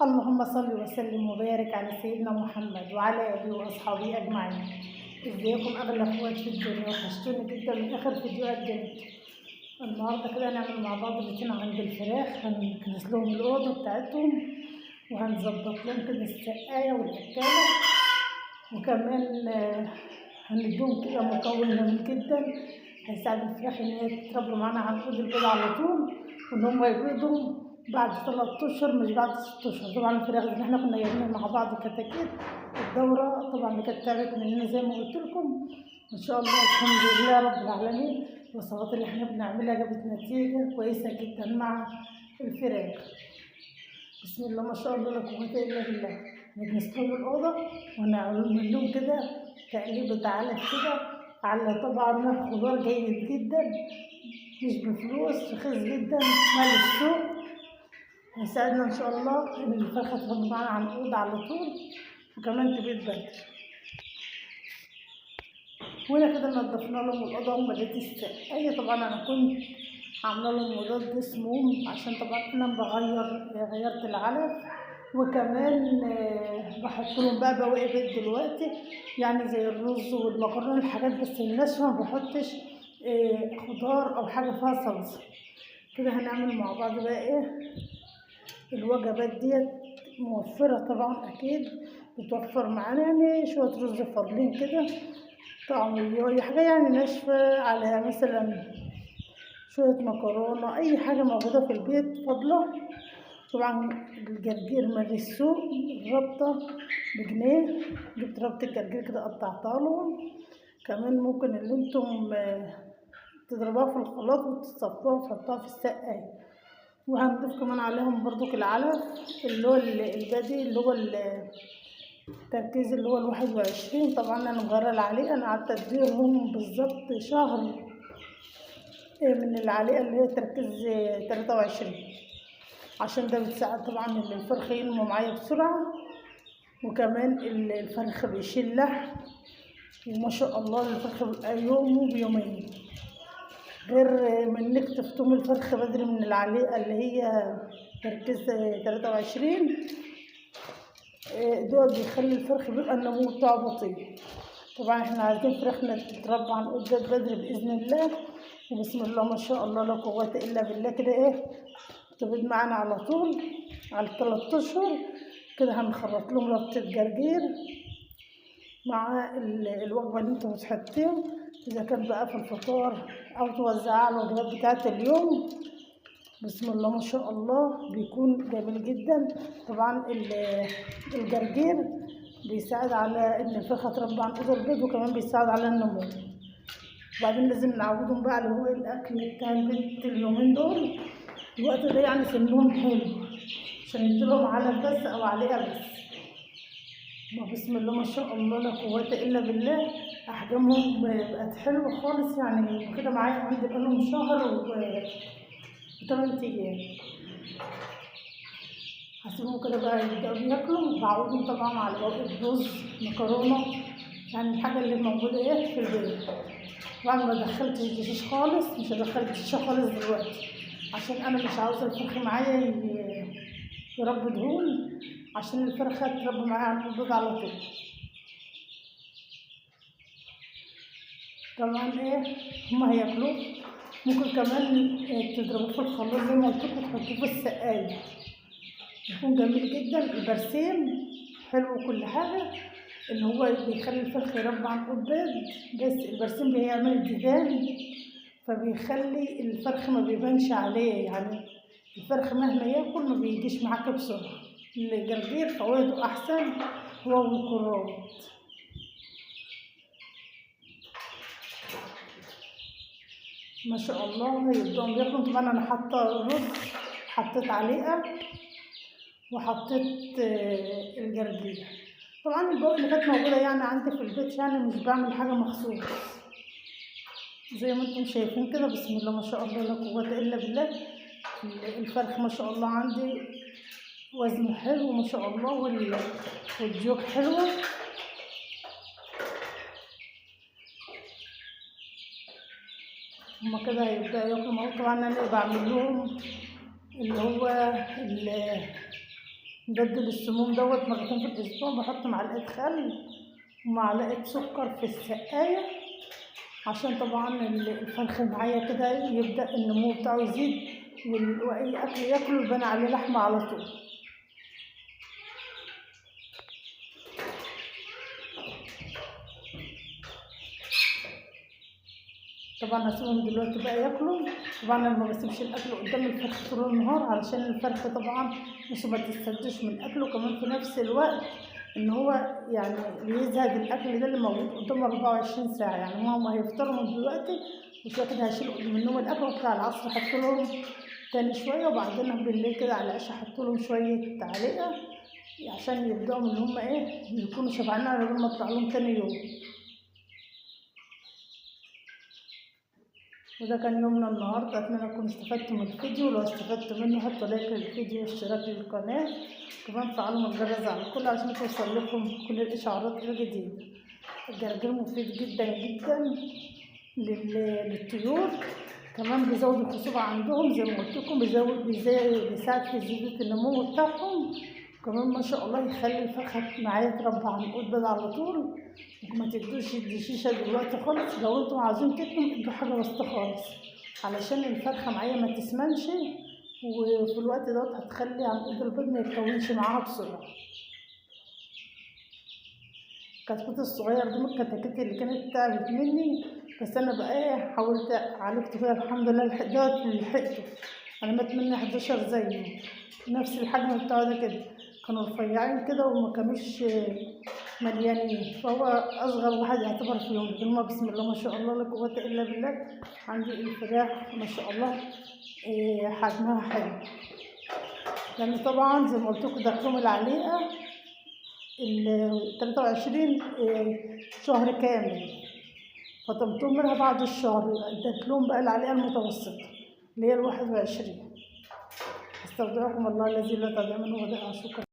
اللهم صل وسلم وبارك على سيدنا محمد وعلى آله وأصحابه أجمعين. ازيكم أغلى أخوات في الدنيا؟ وحشتوني جدا من آخر فيديو قدمت. النهارده كده هنعمل مع بعض روتين عند الفراخ، هنكنس لهم الأوضة بتاعتهم وهنظبط لهم كده السقاية والأكالة، وكمان هنديهم كده مكون جميل جدا هيساعد الفراخ إن هي تتربى معانا على البيض على طول، وإن هم يبيضوا بعد 3 أشهر مش بعد 6 أشهر. طبعا الفراخ اللي احنا كنا جايبينها مع بعض كتاكيت الدورة طبعا اللي كانت تعبت مننا زي ما قلت لكم. إن شاء الله الحمد لله رب العالمين الوصفات اللي احنا بنعملها جابت نتيجة كويسة جدا مع الفراخ. بسم الله ما شاء الله لا قوة إلا بالله. هنكنس لهم الأوضة ونعمل لهم كده تقليبة علف كده على طبعا خضار جيد جدا مش بفلوس، رخيص جدا مال السوق، هيساعدنا ان شاء الله ان الفرخه تفضل معانا على الاوضه على طول وكمان تبيض بدري. وهنا كده نضفنا لهم الاوضه ومليت السقايه. طبعا انا كنت عامله لهم مضاد سموم عشان طبعا انا غيرت العلف، وكمان بحط لهم بقى بواقي بيض دلوقتي يعني زي الرز والمكرونه الحاجات بس الناشفه، ما بحطش خضار او حاجه فيها صلصه. كده هنعمل مع بعض بقى الوجبات ديت موفرة طبعا أكيد بتوفر معانا، يعني شوية رز فاضلين كده، طعمية أي حاجة يعني ناشفة، عليها مثلا شوية مكرونة، أي حاجة موجودة في البيت فاضلة. طبعا الجرجير من السوق الربطة ب1 جنيه، جبت ربطة الجرجير كده قطعتها لهم. كمان ممكن اللي انتم تضربوها في الخلاط وتصفوها وتحطوها في السقاية. وهنضيف كمان عليهم برضو العلف اللي هو البادي اللي هو التركيز اللي هو 21. طبعا انا مغرل عليه، انا قعدت اديهم بالظبط شهر من العليقه اللي هي تركيز 23 عشان ده بتساعد طبعا ان الفرخ ينمو معايا بسرعه، وكمان الفرخ بيشيل لحم وما شاء الله الفرخ بيبقى يوم وبيومين، غير من انك تفطم الفرخ بدري من العليقه اللي هي تركيز 23. دول بيخلي الفرخ بيبقى النمو بتاعه بطيء. طبعا احنا عايزين فراخنا تتربى عن قدام بدري باذن الله، وبسم الله ما شاء الله لا قوه الا بالله كده تبيض معانا على طول على 3 أشهر. كده هنخرط لهم ربطه جرجير مع الوجبه اللي انتوا بتحطيها، اذا كان بقى في الفطار او توزعها على الوجبات بتاعت اليوم. بسم الله ما شاء الله بيكون جميل جدا. طبعا الجرجير بيساعد على ان الفرخه تربى عن قدر البيض، وكمان بيساعد على النمو. وبعدين لازم نعودهم بقى على هو الاكل بتاع البيت اليومين دول الوقت ده يعني سنهم حلو عشان يديلهم علف بس او عليقه بس. بسم الله ما شاء الله لا قوه الا بالله، احجامهم بقت حلوه خالص يعني كده معايا عندي بقالهم شهر و8 أيام. هسيبهم كده بقى يبدأوا ياكلوا، بعودهم طبعا على بواقي رز مكرونة يعني الحاجة اللي موجودة في البيت. طبعا ما دخلتش الشيش خالص، مش هدخل الشيش خالص دلوقتي عشان انا مش عاوزة الفرخ معايا يربي دهون، عشان الفرخة تربي معايا على البيض على طول. طبعا هما هياكلوه، ممكن كمان تضربوه في الخلاط زي ما قلت لكم تحطوه في السقاية يكون جميل جدا. البرسيم حلو وكل حاجة، اللي هو بيخلي الفرخ يربى عن قدام، بس البرسيم بيعمل ديدان فبيخلي الفرخ ما بيبانش عليه، يعني الفرخ مهما ياكل ما بيجيش معاك بسرعة. الجرجير فوائده احسن هو والكرات. ما شاء الله هيبدأوا ياكلوا. طبعا انا حاطه رز، حطيت عليقه، وحطيت الجرجير. طبعا البواقي اللي كانت موجوده يعني عندي في البيت، يعني مش بعمل حاجه مخصوص زي ما انتم شايفين كده. بسم الله ما شاء الله لا قوه الا بالله. الفرخ ما شاء الله عندي وزنه حلو ما شاء الله، والجوك حلوه. هما كده هيبدأوا ياكلوا. طبعا انا بعمل لهم اللي هو مضاد للسموم دوت مرتين في الأسبوع. بحط معلقة خل ومعلقة سكر في السقاية عشان طبعا الفرخ معايا كده يبدأ النمو بتاعه يزيد، وأي أكل ياكله يبان عليه لحمة على طول. طبعا هسيبهم دلوقتي بقى ياكلوا. طبعا انا ما بسيبش الاكل قدام الفرخ طول النهار علشان الفرخ طبعا مش ما تستفدش من اكله، كمان في نفس الوقت ان هو يعني بيزهد الاكل ده اللي موجود قدامه 24 ساعه. يعني هم هيفطروا من دلوقتي مش كده هيشيلوا منهم الاكل بتاع العصر، احط لهم تاني شويه، وبعدين بالليل كده على العشاء احط لهم شويه عليقه عشان يبداوا ان هم يكونوا شبعانين على ما اطلع لهم تاني يوم. وده كان يومنا النهارده. اتمنى اكون استفدت من الفيديو. لو استفدت منه حطوا لايك للفيديو واشتراك للقناه، كمان فعلوا الجرس على الكل عشان توصل لكم كل الاشعارات الجديده. الجرجير مفيد جدا جدا للطيور، كمان بيزود الخصوبه عندهم زي ما قلت لكم، بيساعد في زياده النمو بتاعهم، كمان ما شاء الله يخلي الفرخه معايا تربى عن البيض على طول. ما تدوش الدشيشه دلوقتي خالص. لو انتم عايزين تاكلوا ادوا حاجه بسيطه خالص علشان الفرخه معايا ما تسمنش، وفي الوقت دوت هتخلي عنقود البيض ما يتكونش معاها بسرعه. الكتكوت الصغير دي من الكتاكيت اللي كانت تعبت مني، بس انا بقى حاولت عالجته فيها الحمد لله. لحقته. انا مات مني 11 زيه نفس الحجم بتاعه ده كده، كانوا رفيعين كده وما كانوش مليانين، فهو اصغر واحد يعتبر فيهم. لكن هما بسم الله ما شاء الله لا قوه الا بالله. عندي الفراخ ما شاء الله حجمها حلو، لان طبعا زي ما قلت لكم دخلهم العليقه 23 شهر كامل، فطمتهم منها بعد الشهر اديت لهم بقى العليقه المتوسطه اللي هي 21. استودعكم الله الذي لا تضيع منه ودائع. شكرا.